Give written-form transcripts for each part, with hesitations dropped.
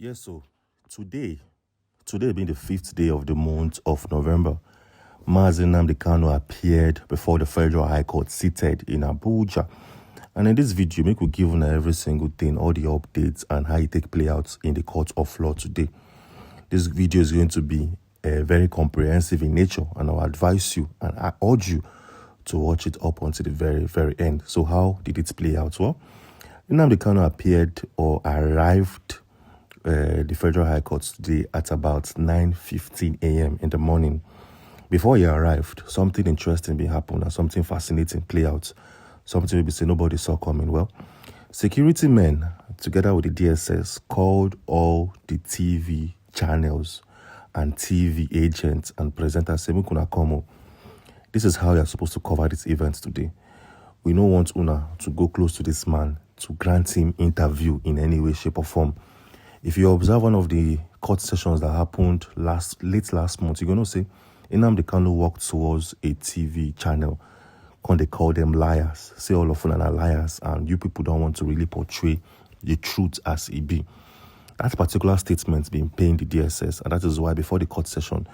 Yes, so today being the fifth day of the month of November, Nnamdi Kanu appeared before the Federal High Court seated in Abuja. And in this video, we could give every single thing, all the updates and how it take play out in the court of law today. This video is going to be very comprehensive in nature, and I'll advise you and I urge you to watch it up until the very, very end. So how did it play out? Well, Nnamdi Kanu appeared or arrived the Federal High Court today at about 9:15 a.m. in the morning. Before he arrived, something interesting be happened and something fascinating play out. Something maybe say nobody saw coming. Well, security men together with the DSS called all the TV channels and TV agents and presenters saying, "Kuna come. This is how you are supposed to cover this event today. We don't want Una to go close to this man to grant him interview in any way, shape or form." If you observe one of the court sessions that happened late last month, you're going to see Nnamdi Kanu walked towards a TV channel. They call them liars. Say all of them are liars, and you people don't want to really portray the truth as it be. That particular statement been paying the DSS, and that is why before the court session,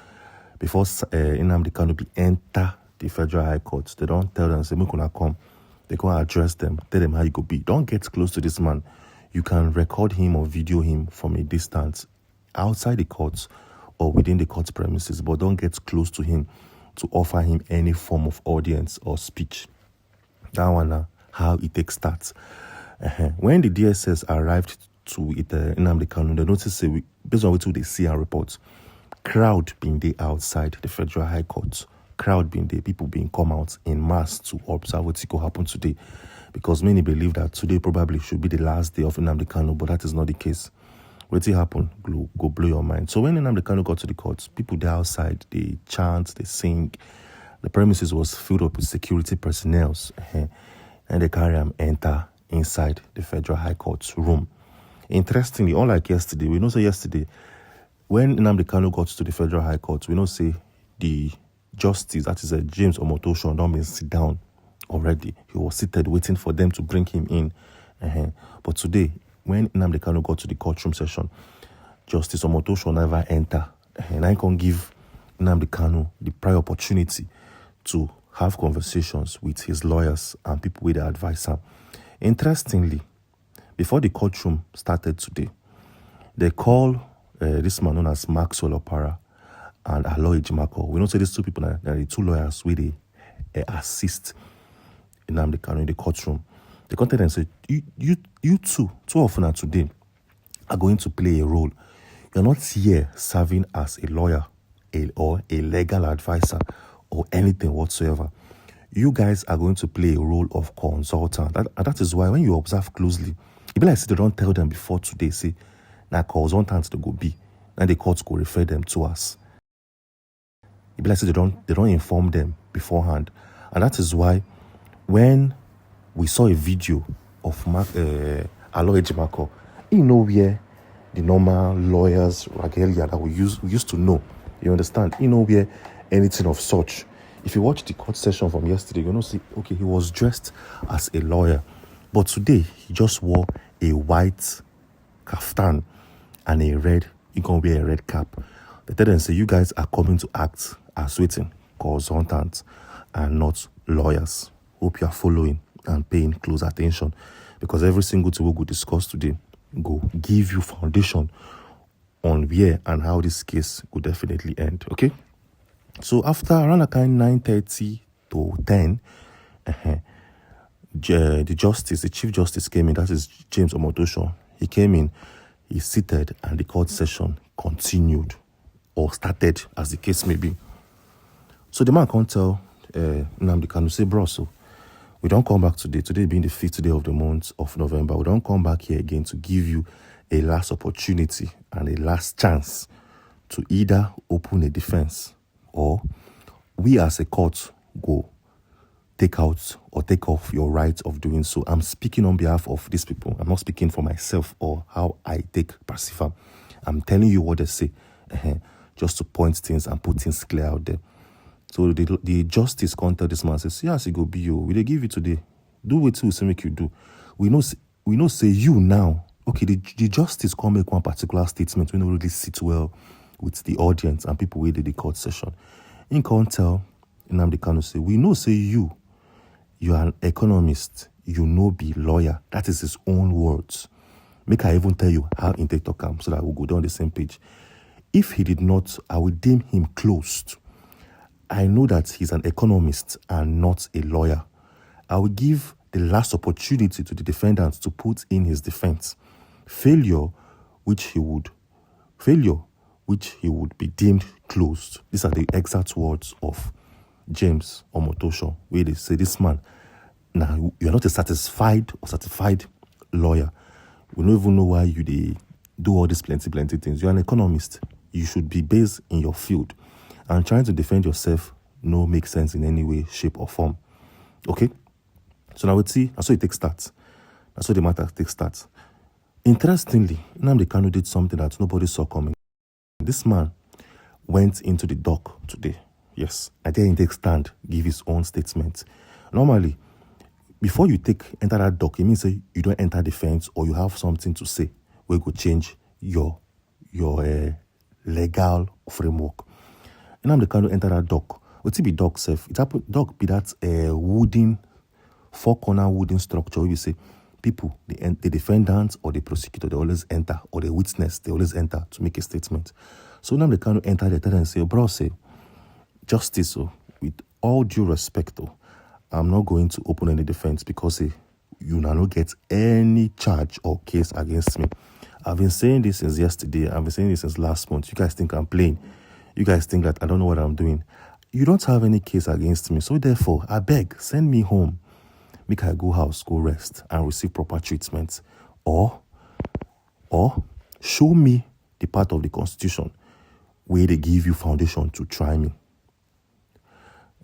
before Nnamdi Kanu be enter the Federal High Court, they don't tell them, say, "Mukuna come." They go address them, tell them how you go be. Don't get close to this man. You can record him or video him from a distance outside the courts or within the court premises, but don't get close to him to offer him any form of audience or speech. That one, how it takes starts. When the DSS arrived to it, Nnamdi Kanu, they noticed, based on what they see and report, crowd being there outside the Federal High Court, crowd being there, people being come out in mass to observe what will happen today. Because many believe that today probably should be the last day of Nnamdi Kanu, but that is not the case. What will happen? Go blow your mind. So when Nnamdi Kanu got to the court, people there outside, they chant, they sing. The premises was filled up with security personnel, and they carry him enter inside the Federal High Court room. Interestingly, unlike yesterday, we know say yesterday, when Nnamdi Kanu got to the Federal High Court, we know say the justice, that is James Omotosho, don't been sit down already. He was seated waiting for them to bring him in. But today, when Nnamdi Kanu got to the courtroom session, Justice Omotosho never enter. And I can give Nnamdi Kanu the prior opportunity to have conversations with his lawyers and people with the advisor. Interestingly, before the courtroom started today, they call this man known as Maxwell Opara and Aloy Jimako. We know say these two people are the two lawyers with the assist Nnamdi Kanu in the courtroom. They contacted and said, you two of them today are going to play a role. You're not here serving as a lawyer or a legal advisor or anything whatsoever. You guys are going to play a role of consultant. And that is why when you observe closely, it be like say they don't tell them before today, say, now consultant to go be, and the courts go refer them to us. It be like say they don't inform them beforehand. And that is why when we saw a video of Aloy Jimako, you know where the normal lawyers regalia that we used to know, you understand? You know where anything of such. If you watch the court session from yesterday, you're going to see, okay, he was dressed as a lawyer. But today, he just wore a white kaftan and he can wear a red cap. They tell them, say, you guys are coming to act as waiting consultants and not lawyers. Hope you are following and paying close attention, because every single thing we will discuss today go give you foundation on where and how this case will definitely end. Okay, so after around 9:30 to 10, the chief justice came in. That is James Omotosho. He came in, he seated, and the court session continued or started, as the case may be. So the man can't tell Nnamdi Kanu, say, bro, so we don't come back today. Today being the 5th day of the month of November, we don't come back here again to give you a last opportunity and a last chance to either open a defense or we as a court go take out or take off your right of doing so. I'm speaking on behalf of these people. I'm not speaking for myself or how I take Pacific. I'm telling you what they say, just to point things and put things clear out there. So the justice can't tell this man, says, yes, it go be you. We they give you today. Do what you say make you do. We know say you now okay, the justice can't make one particular statement when it really sit well with the audience and people who did the court session. In can't tell Nnamdi Kanu say, we know say you are an economist, you know be lawyer. That is his own words. Make I even tell you how in TikTok come so that we'll go down the same page. If he did not, I will deem him closed. I know that he's an economist and not a lawyer. I will give the last opportunity to the defendant to put in his defense. Failure, which he would be deemed closed. These are the exact words of James Omotosho, where they say, this man, now you're not a satisfied or certified lawyer. We don't even know why you do all these plenty things. You're an economist. You should be based in your field. And trying to defend yourself no make sense in any way, shape, or form. Okay? So now we see, that's how it takes start. That's how the matter takes start. Interestingly, Nnamdi Kanu did something that nobody saw coming. This man went into the dock today. Yes, I dare him take stand, give his own statement. Normally, before you enter that dock, it means say you don't enter the fence or you have something to say where you go change your legal framework. Nnamdi Kanu enter that dock. What's it be dock safe? It's happen dock be that wooden, four-corner wooden structure where you say people, the defendant or the prosecutor, they always enter, or the witness, they always enter to make a statement. So Nnamdi Kanu enter there and say, bro, say, justice, with all due respect, I'm not going to open any defense because you now don't get any charge or case against me. I've been saying this since yesterday. I've been saying this since last month. You guys think I'm playing. You guys think that I don't know what I'm doing. You don't have any case against me. So therefore, I beg, send me home. Make I go house, go rest, and receive proper treatment. Or show me the part of the Constitution where they give you foundation to try me.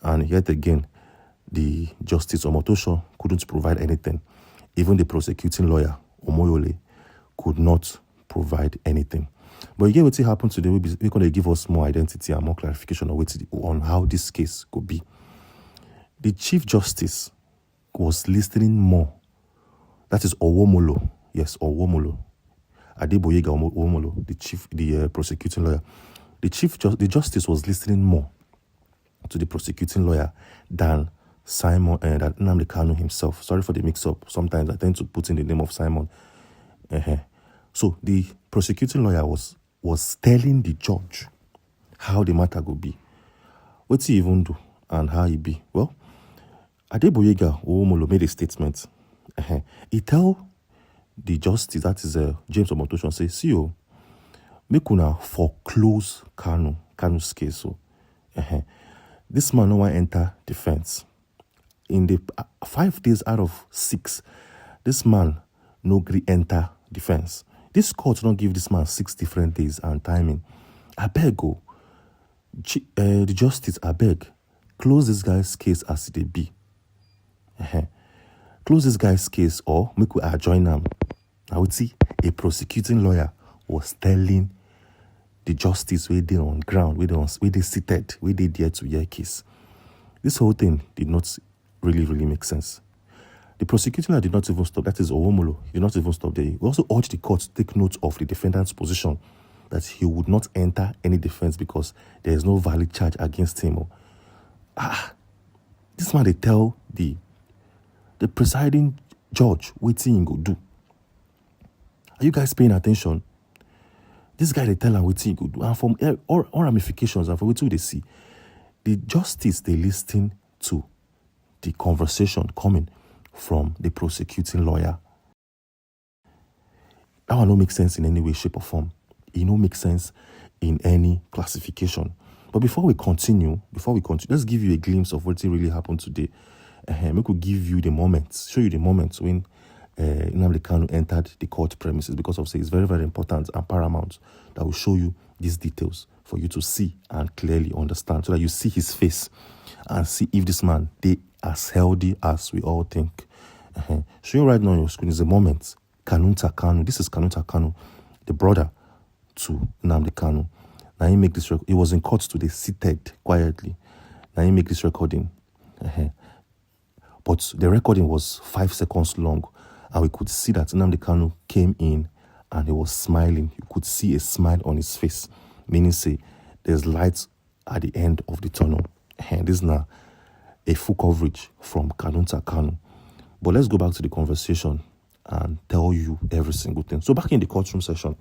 And yet again, the Justice Omotosho couldn't provide anything. Even the prosecuting lawyer, Omoyole, could not provide anything. But you get what happened today. We're going to give us more identity and more clarification on how this case could be. The Chief Justice was listening more. That is Owomolo. Yes, Owomolo. Adeboyega Owomolo, the prosecuting lawyer. The justice was listening more to the prosecuting lawyer than Simon and Nnamdi Kanu himself. Sorry for the mix-up. Sometimes I tend to put in the name of Simon. So the prosecuting lawyer was telling the judge how the matter would be. What he even do and how he be. Well, Adeboyega Owomolo made a statement. He tell the justice, that is James Omotosho, say, see you, make una foreclose Kanu's case. So, this man no one enter defense. In the 5 days out of 6, this man no agree enter defense. This court don't give this man 6 different days and timing. I beg go. The justice, I beg, close this guy's case as it be. Close this guy's case or make we adjourn him. I would see a prosecuting lawyer was telling the justice where they on ground, where they seated, where they there to hear case. This whole thing did not really make sense. The prosecuting lawyer did not even stop. That is Owomolo. He did not even stop there. We also urged the court to take note of the defendant's position that he would not enter any defense because there is no valid charge against him. This man they tell the presiding judge what he go do. Are you guys paying attention? This guy they tell him what he go do, and from all ramifications and from what they see, the justice they listen to the conversation coming from the prosecuting lawyer. That one don't make sense in any way, shape, or form. It don't make sense in any classification. But before we continue, let's give you a glimpse of what really happened today. We could give you the moments, show you the moments when Nnamdi Kanu entered the court premises, because of say it's very, very important and paramount that will show you these details for you to see and clearly understand, so that you see his face and see if this man they as healthy as we all think. Showing right now on your screen is a moment. Kanu. This is Kanu, the brother to Nnamdi Kanu. Now he make this record. He was in court today, seated quietly. Now he make this recording. But the recording was 5 seconds long, and we could see that Nnamdi Kanu came in and he was smiling. You could see a smile on his face, meaning say there's light at the end of the tunnel. And this is now a full coverage from Kanu to Kanu. But let's go back to the conversation and tell you every single thing. So back in the courtroom session,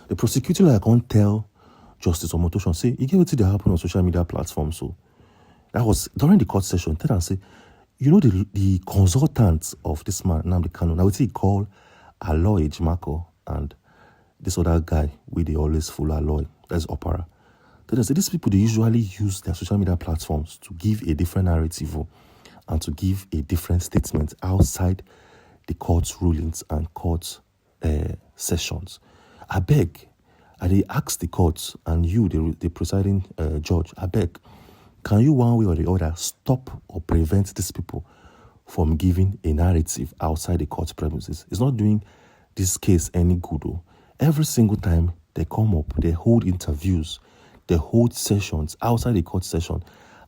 the prosecuting lawyer can't tell Justice Omotosho, say, you get what they happen on social media platforms. So that was during the court session. Tell and say, you know, the consultants of this man, Nnamdi Kanu, now he call Aloy Ejimako and this other guy with the always full Aloy, that's Opera. Then I say, these people, they usually use their social media platforms to give a different narrative and to give a different statement outside the court's rulings and court sessions. I beg, they ask the court and you, the presiding judge, I beg, can you one way or the other stop or prevent these people from giving a narrative outside the court premises? It's not doing this case any good. Though. Every single time they come up, they hold interviews, they hold sessions outside the court session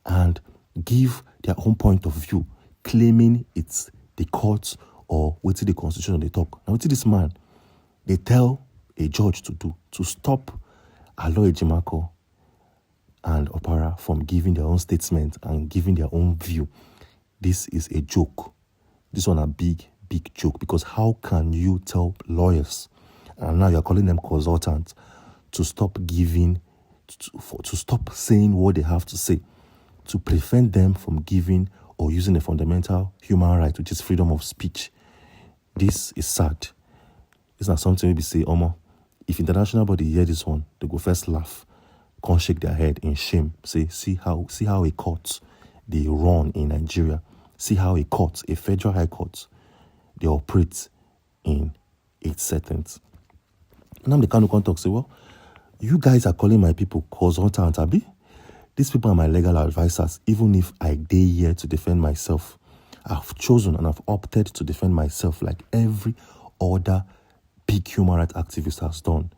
and give their own point of view, claiming it's the court or waiting the constitution they talk. Now, what's this man? They tell a judge to do to stop Aloy Ejimako and Opara from giving their own statement and giving their own view. This is a joke. This one a big joke, because how can you tell lawyers, and now you're calling them consultants, to stop giving, to stop saying what they have to say, to prevent them from giving or using a fundamental human right, which is freedom of speech? This is sad. It's not something we say, Omo, if international body hear this one, they go first laugh, can't shake their head in shame, say, see how a court they run in Nigeria, see how a court, a federal high court, they operate in its settings. Now the Kanu can talk, say, well, you guys are calling my people consultants, abi? These people are my legal advisors, even if I dare here to defend myself. I've chosen and I've opted to defend myself like every other big human rights activist has done.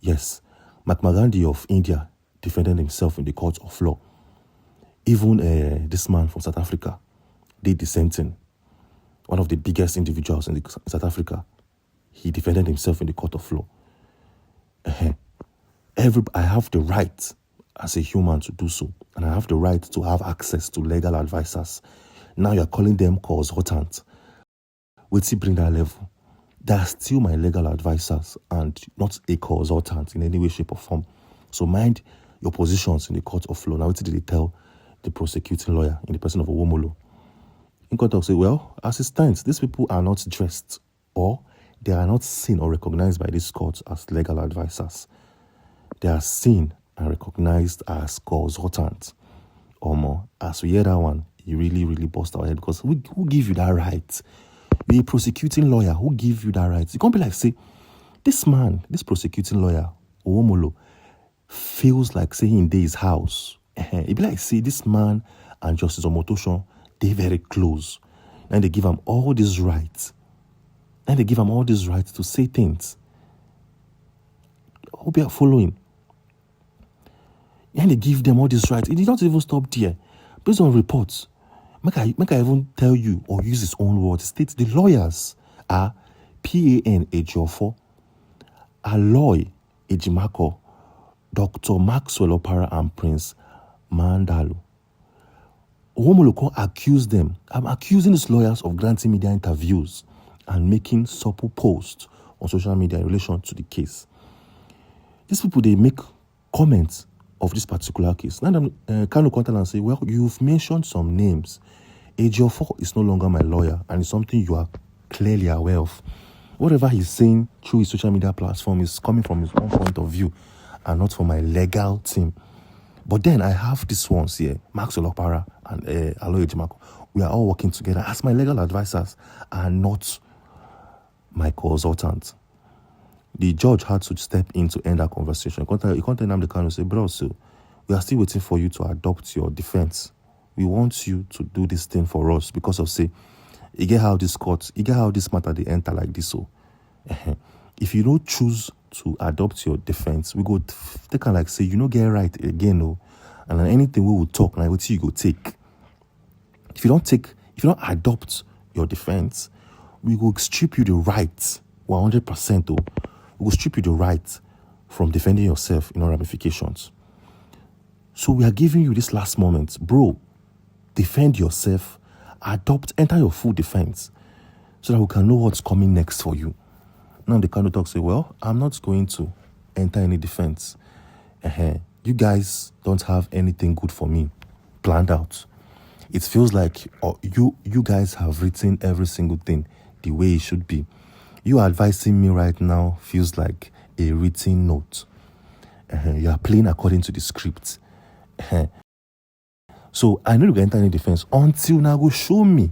Yes, Mahatma Gandhi of India defended himself in the court of law. Even this man from South Africa did the same thing. One of the biggest individuals in South Africa, he defended himself in the court of law. I have the right as a human to do so, and I have the right to have access to legal advisors. Now you're calling them consultants. Wait till bring that level. They're still my legal advisors and not a consultant in any way, shape, or form. So mind your positions in the court of law. Now, what did they tell the prosecuting lawyer in the person of Owomolo? In court of say, well, as it stands, these people are not dressed or they are not seen or recognized by this court as legal advisors. They are seen and recognized as consultants. Or more, as we hear that one, you really bust our head, because who give you that right? You're a prosecuting lawyer. Who give you that right? You can't be like, say, this man, this prosecuting lawyer, Owomolo, feels like saying in his house. It'd be like, say, this man and Justice Omotosho, they're very close. And they give him all these rights. And they give him all these rights to say things. Hope you are following. And they give them all these rights. It did not even stop there. Based on reports, make I even tell you or use his own words. States the lawyers are Pan Ejiofor, Aloy Ejimako, Dr. Maxwell Opara, and Prince Mandalo. Owomolo accused them. I'm accusing these lawyers of granting media interviews and making supple posts on social media in relation to the case. These people, they make comments of this particular case. Now, Kanu contact and say, well, you've mentioned some names. Ejiofor is no longer my lawyer, and it's something you are clearly aware of. Whatever he's saying through his social media platform is coming from his own point of view and not from my legal team. But then I have these ones here, Maxwell Opara and Aloy Ejimako. We are all working together as my legal advisors and not my consultant. The judge had to step in to end that conversation. He can't tell Nnamdi Kanu and say, bro, so we are still waiting for you to adopt your defense. We want you to do this thing for us because of, say, you get how this matter they enter like this. So if you don't choose to adopt your defense, we go take and like say, you don't get right again, no. And then anything we will talk, like what you go take. If you don't adopt your defense, we will strip you the right we're 100% though. We will strip you the right from defending yourself in all ramifications. So we are giving you this last moment. Bro, defend yourself. Enter your full defense so that we can know what's coming next for you. Now the Kanu talk say, well, I'm not going to enter any defense. You guys don't have anything good for me planned out. It feels like you guys have written every single thing the way it should be. You advising me right now feels like a written note. You are playing according to the script. So I need to enter any defense until now go show me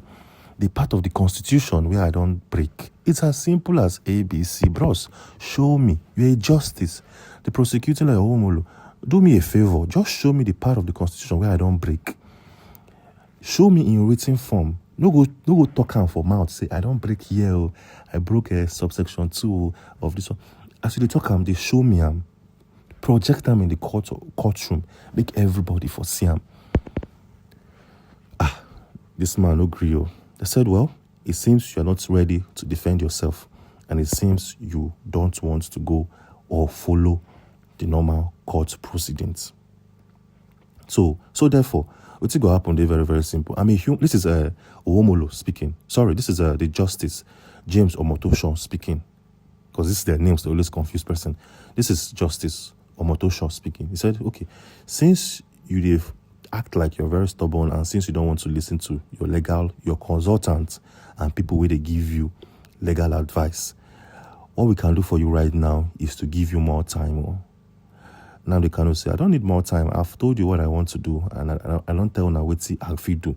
the part of the Constitution where I don't break. It's as simple as ABC, bros. Show me. You're a justice. The prosecuting lawyer, Omolo, do me a favor. Just show me the part of the Constitution where I don't break. Show me in written form. No go talk am for mouth. Say, I don't break here. I broke subsection 2 of this one. As you talk am, they show me am. Project them in the courtroom. Make everybody for see am. This man no gree. They said, well, it seems you are not ready to defend yourself, and it seems you don't want to go or follow the normal court proceedings. So therefore, what's going to happen? They're very, very simple. This is Owomolo speaking. Sorry, this is the Justice James Omotosho speaking, because this is their names. They always confuse person. This is Justice Omotosho speaking. He said, okay, since you act like you're very stubborn, and since you don't want to listen to your consultants and people where they give you legal advice, what we can do for you right now is to give you more time. Now they cannot say, I don't need more time. I've told you what I want to do, and I don't tell now what I feed do.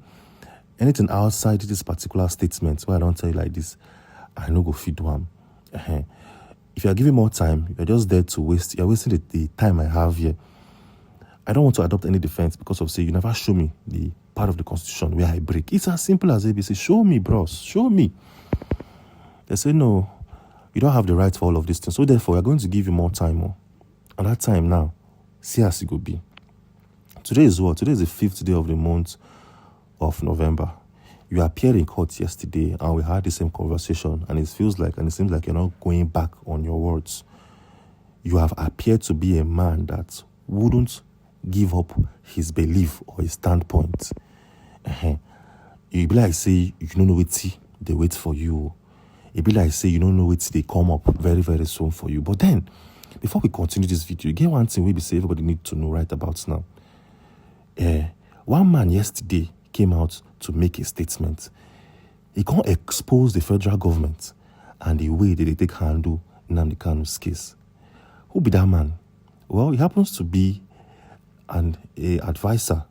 Anything outside this particular statement where I don't tell you like this, I no go feed one. If you're giving more time, you're just there to waste. You're wasting the time I have here. I don't want to adopt any defense because of say you never show me the part of the Constitution where I break. It's as simple as ABC. Show me, bros. Show me. They say no, you don't have the right for all of these things. So therefore, we're going to give you more time. And that time now, see as it go be. Today is what? Today is the 5th day of the month of November. You appeared in court yesterday and we had the same conversation, and it seems like you're not going back on your words. You have appeared to be a man that wouldn't give up his belief or his standpoint. You be like say you don't know what they wait for you. It be like say you don't know what they come up very, very soon for you. But then, before we continue this video, you get one thing we be say everybody need to know right about now. One man yesterday came out to make a statement. He can't expose the federal government and the way that they take handle Nnamdi Kanu's case. Who be that man? Well, he happens to be an advisor.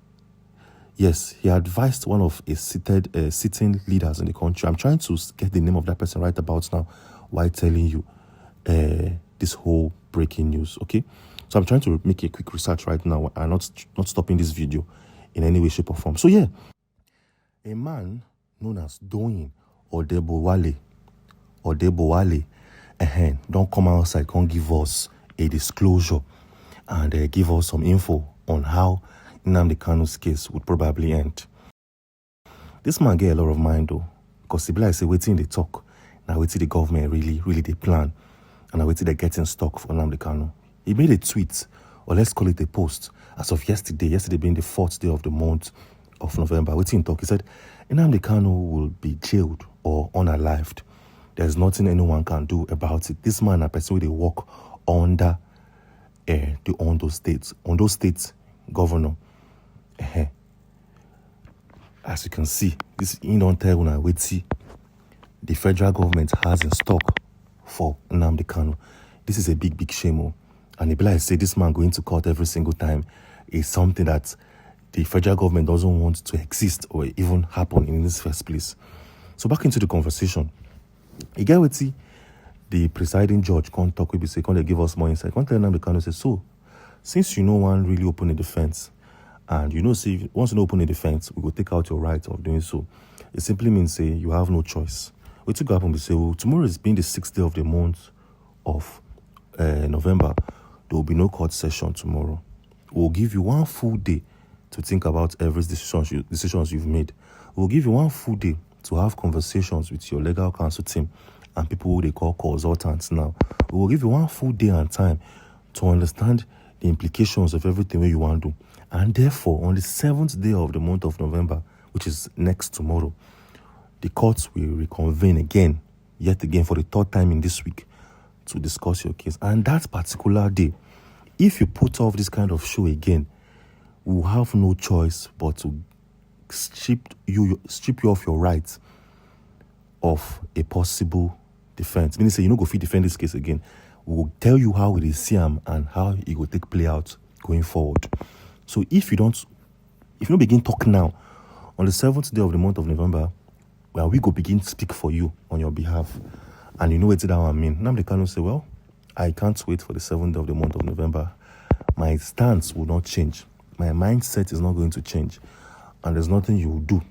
Yes, he advised one of a sitting leaders in the country. I'm trying to get the name of that person right about now while telling you this whole breaking news, okay? So I'm trying to make a quick research right now and not stopping this video in any way, shape, or form. So yeah, a man known as Doyin Odebowale, don't come outside, can't give us a disclosure and give us some info on how Nnamdi Kanu's case would probably end. This man get a lot of mind though, because he be like say waiting they talk, now waiting the government really they plan, and now waiting they get in stock for Nnamdi Kanu. He made a tweet, or let's call it a post, as of yesterday being the 4th day of the month of November. Waiting talk, he said, Nnamdi Kanu will be jailed or unalived. There's nothing anyone can do about it. This man, a person where they work under the Ondo State governor. As you can see, this don't tell when I wait see the federal government has in stock for Nnamdi Kanu. This is a big shame. And it be like say this man going to court every single time is something that the federal government doesn't want to exist or even happen in this first place. So back into the conversation. You get what the presiding judge can't talk with say, can't they give us more insight? Can't tell Nnamdi Kanu say, so since you know one really open a defense, and you know say once you open a defense, we will take out your right of doing so. It simply means say you have no choice. We took up and we say, well, tomorrow is being the 6th day of the month of November. There will be no court session tomorrow. We'll give you one full day to think about every decisions you've made. We'll give you one full day to have conversations with your legal counsel team and people who they call consultants now. We will give you one full day and time to understand the implications of everything you want to do. And therefore, on the 7th day of the month of November, which is next tomorrow, the courts will reconvene again, yet again for the third time in this week, to discuss your case. And that particular day, if you put off this kind of show again, we will have no choice but to strip you off your rights of a possible defense. Meaning say you no go fit defend this case again. We will tell you how it is seen and how it will take play out going forward. So if you don't begin talking now, on the 7th day of the month of November, well, we go begin to speak for you on your behalf. And you know what that I mean. Nnamdi Kanu say, well, I can't wait for the 7th day of the month of November. My stance will not change. My mindset is not going to change. And there's nothing you will do.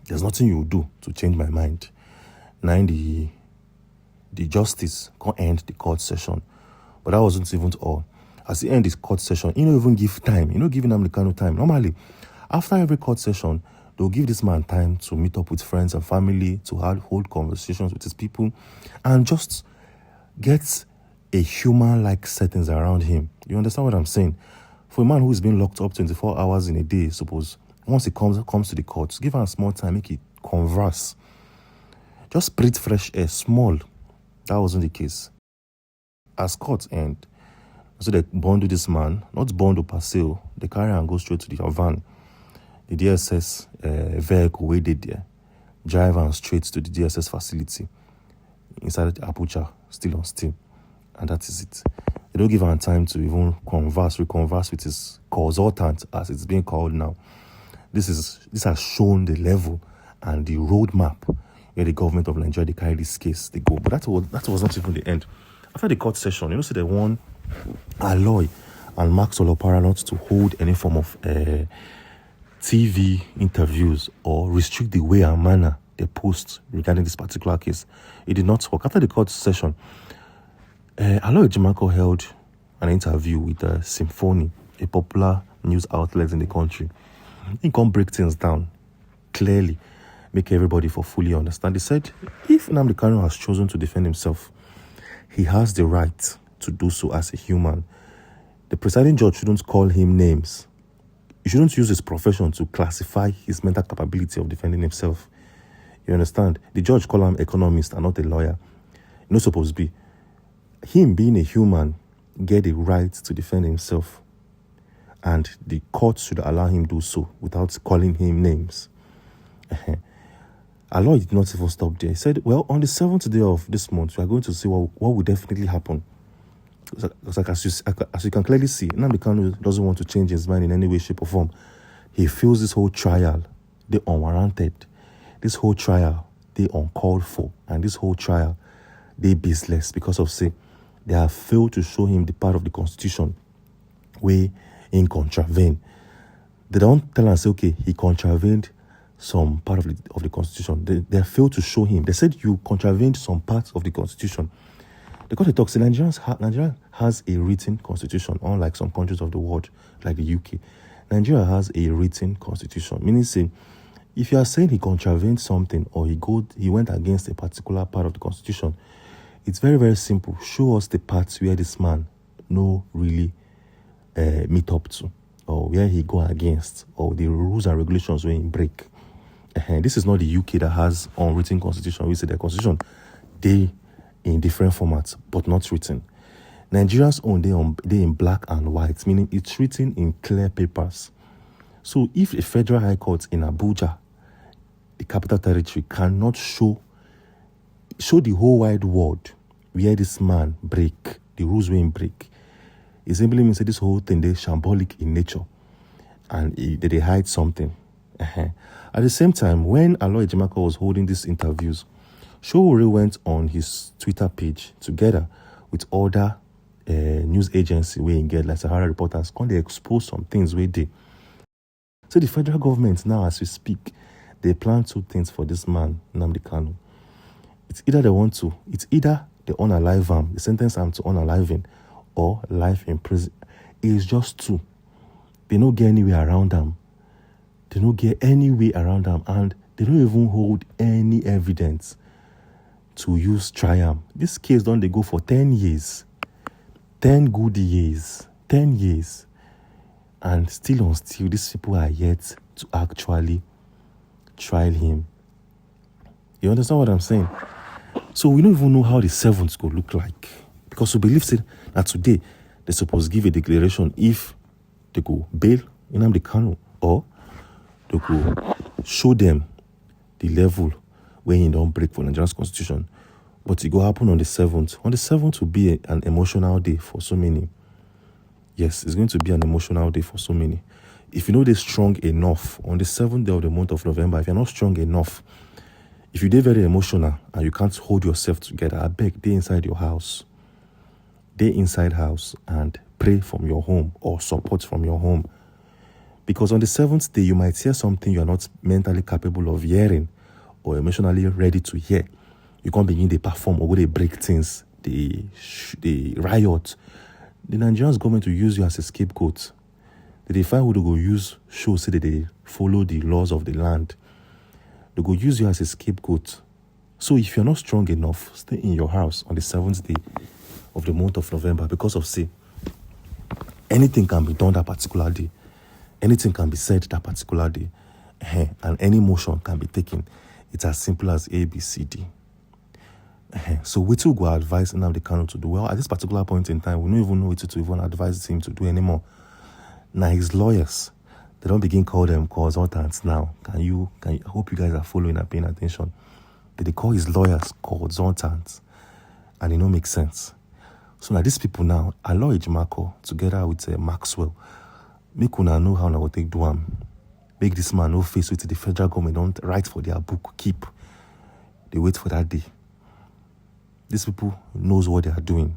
There's nothing you will do to change my mind. Now the justice can't end the court session. But that wasn't even all. As he end this court session, he don't even give time. He don't give Nnamdi Kanu time. Normally, after every court session, they'll give this man time to meet up with friends and family, to hold conversations with his people, and just get a human-like settings around him. You understand what I'm saying? For a man who's been locked up 24 hours in a day, suppose, once he comes to the court, give him a small time, make it converse. Just breathe fresh air, small. That wasn't the case. As court end, so they bundle this man, not bundle per se, they carry and go straight to the van. The DSS vehicle waited there, drive and straight to the DSS facility inside the Abuja, still on steam. And that is it. They don't give him time to even reconverse with his consultant, as it's being called now. This has shown the level and the roadmap where the government of Nigeria, they carry this case, they go. But that was not even the end. After the court session, so they won Aloy and Max Olopara not to hold any form of TV interviews or restrict the way and manner they post regarding this particular case. It did not work. After the court session, Aloy Ejimakor held an interview with Symphony, a popular news outlet in the country. He can break things down clearly, make everybody for fully understand. He said, if Nnamdi Kanu has chosen to defend himself, he has the right to do so as a human. The presiding judge shouldn't call him names. He shouldn't use his profession to classify his mental capability of defending himself. You understand? The judge called him economist and not a lawyer. You're not supposed to be. Him being a human get the right to defend himself. And the court should allow him do so without calling him names. Aloy did not even stop there. He said, well, on the 7th day of this month, we are going to see what will definitely happen. As you can clearly see, Nnamdi Kanu doesn't want to change his mind in any way, shape, or form. He feels this whole trial, they unwarranted. This whole trial, they uncalled for. And this whole trial, they baseless because of, say, they have failed to show him the part of the Constitution where in contravene. They don't tell us, say, okay, he contravened some part of the Constitution. They have failed to show him. They said you contravened some parts of the Constitution. Because they talk, say, Nigeria has a written constitution, unlike some countries of the world, like the UK. Nigeria has a written constitution, meaning, say, if you are saying he contravened something or he went against a particular part of the constitution, it's very, very simple. Show us the parts where this man no really meet up to, or where he go against, or the rules and regulations where he break. This is not the UK that has unwritten constitution. We say the constitution, they in different formats, but not written. Nigeria's own, they in black and white, meaning it's written in clear papers. So if a federal high court in Abuja, the capital territory, cannot show the whole wide world where this man break, the rules where he break, it simply means that this whole thing, they're shambolic in nature, and they hide something. At the same time, when Aloy Ejimakor was holding these interviews, Showore went on his Twitter page together with other news agency where he get like Sahara reporters, they expose some things where they. So the federal government now, as we speak, they plan two things for this man, Nnamdi Kanu. It's either they unalive him, they sentence him to unaliving, or life in prison. It's just two. They don't get anywhere around them. They don't get any way around them, and they don't even hold any evidence. to use triumph. This case don't they go for 10 years. 10 good years. 10 years. And still, these people are yet to actually trial him. You understand what I'm saying? So we don't even know how the 7th could look like. Because we believe that today they're supposed to give a declaration if they go bail Nnamdi Kanu, or they go show them the level where you don't break for Nigeria's constitution. But it will happen on the 7th. On the 7th will be an emotional day for so many. Yes, it's going to be an emotional day for so many. If you know they're strong enough, on the 7th day of the month of November, if you're not strong enough, if you're very emotional and you can't hold yourself together, I beg, stay inside your house. Stay inside house and pray from your home or support from your home. Because on the 7th day, you might hear something you're not mentally capable of hearing or emotionally ready to hear. You can't begin to perform or they break things, they riot. The Nigerian government will use you as a scapegoat. They find who they go use show say that they follow the laws of the land. They go use you as a scapegoat. So if you're not strong enough, stay in your house on the 7th day of the month of November, because of anything can be done that particular day. Anything can be said that particular day. And any motion can be taken. It's as simple as A, B, C, D. So we too go advise Nnamdi Kanu to do well. At this particular point in time, we don't even know what to even advise him to do anymore. Now his lawyers, they don't begin call them consultants now. Can you I hope you guys are following and paying attention. They call his lawyers consultants, and it don't make sense. So now these people now, Aloy Ejimako together with Maxwell, make una know how now take do am. Make this man no face with the federal government don't write for their book keep. They wait for that day. These people knows what they are doing.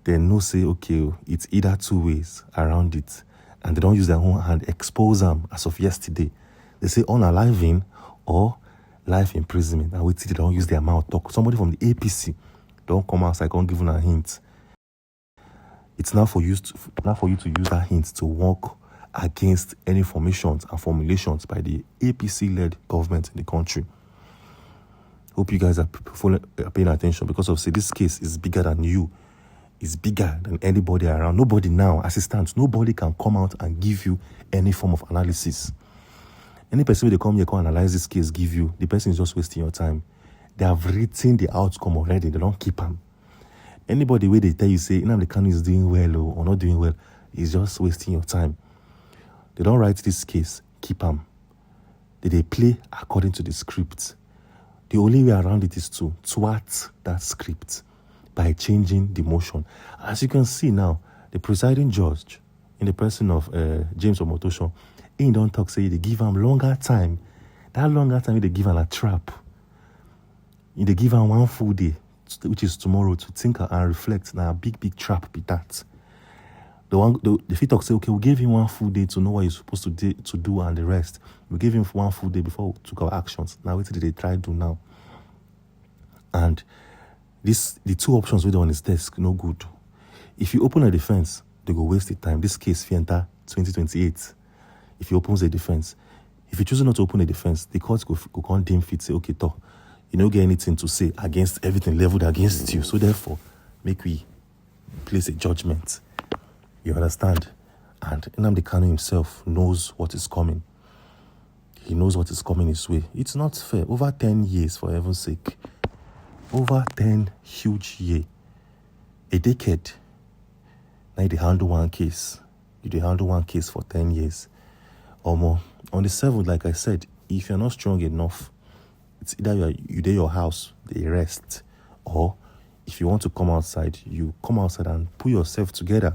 They know say, okay, it's either two ways around it. And they don't use their own hand, expose them as of yesterday. They say unaliving or life imprisonment. And wait till they don't use their mouth talk. Somebody from the APC don't come outside, can't give them a hint. It's now for you to use that hint to work against any formations and formulations by the APC-led government in the country. Hope you guys are paying attention, because of this case is bigger than you. It's bigger than anybody around. Nobody now, assistants, nobody can come out and give you any form of analysis. Any person they come here can analyze this case, give you, the person is just wasting your time. They have written the outcome already. They don't keep them. Anybody where they tell you say Nnamdi Kanu is doing well or not doing well is just wasting your time. They don't write this case, keep them. They play according to the script. The only way around it is to thwart that script by changing the motion. As you can see now, the presiding judge, in the person of James Omotosho, he don't talk, say they give him longer time. That longer time they give him a trap. They give him one full day, which is tomorrow, to think and reflect. Now a big trap be that. The fit talk say, okay, we gave him one full day to know what he's supposed to do and the rest. We gave him one full day before we took our actions. Now what did they try to do now? And the two options with on his desk, no good. If you open a defense, they go waste the time. This case fi enter 2028. If he opens a defense. If he chooses not to open a defense, the court go can't deem fit, say, okay, you don't get anything to say against everything leveled against you. So therefore, make we place a judgment. You understand? And Nnamdi Kanu himself knows what is coming. He knows what is coming his way. It's not fair. Over 10 years, for heaven's sake. Over 10 huge years. A decade. Now they handle one case. You handle one case for 10 years or more. On the 7th, like I said, if you're not strong enough, it's either you do your house, they rest, or if you want to come outside, you come outside and put yourself together.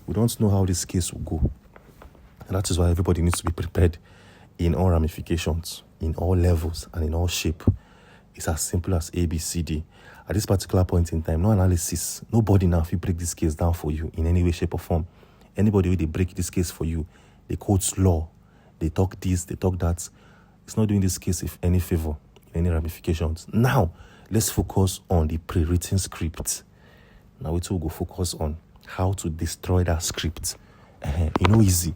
We don't know how this case will go. And that is why everybody needs to be prepared in all ramifications, in all levels, and in all shape. It's as simple as A, B, C, D. At this particular point in time, no analysis. Nobody now, if you break this case down for you in any way, shape, or form. Anybody who they break this case for you, they quote law. They talk this, they talk that. It's not doing this case if any favor, any ramifications. Now, let's focus on the pre-written script. Now we will go focus on how to destroy that script. Easy,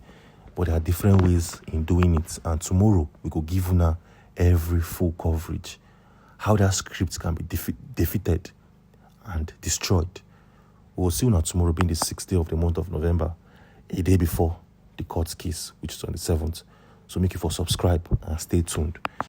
but there are different ways in doing it. And tomorrow, we will give you now every full coverage. how that script can be defeated and destroyed. We will see you now tomorrow, being the 6th day of the month of November, a day before the court case, which is on the 7th. So make you for subscribe and stay tuned.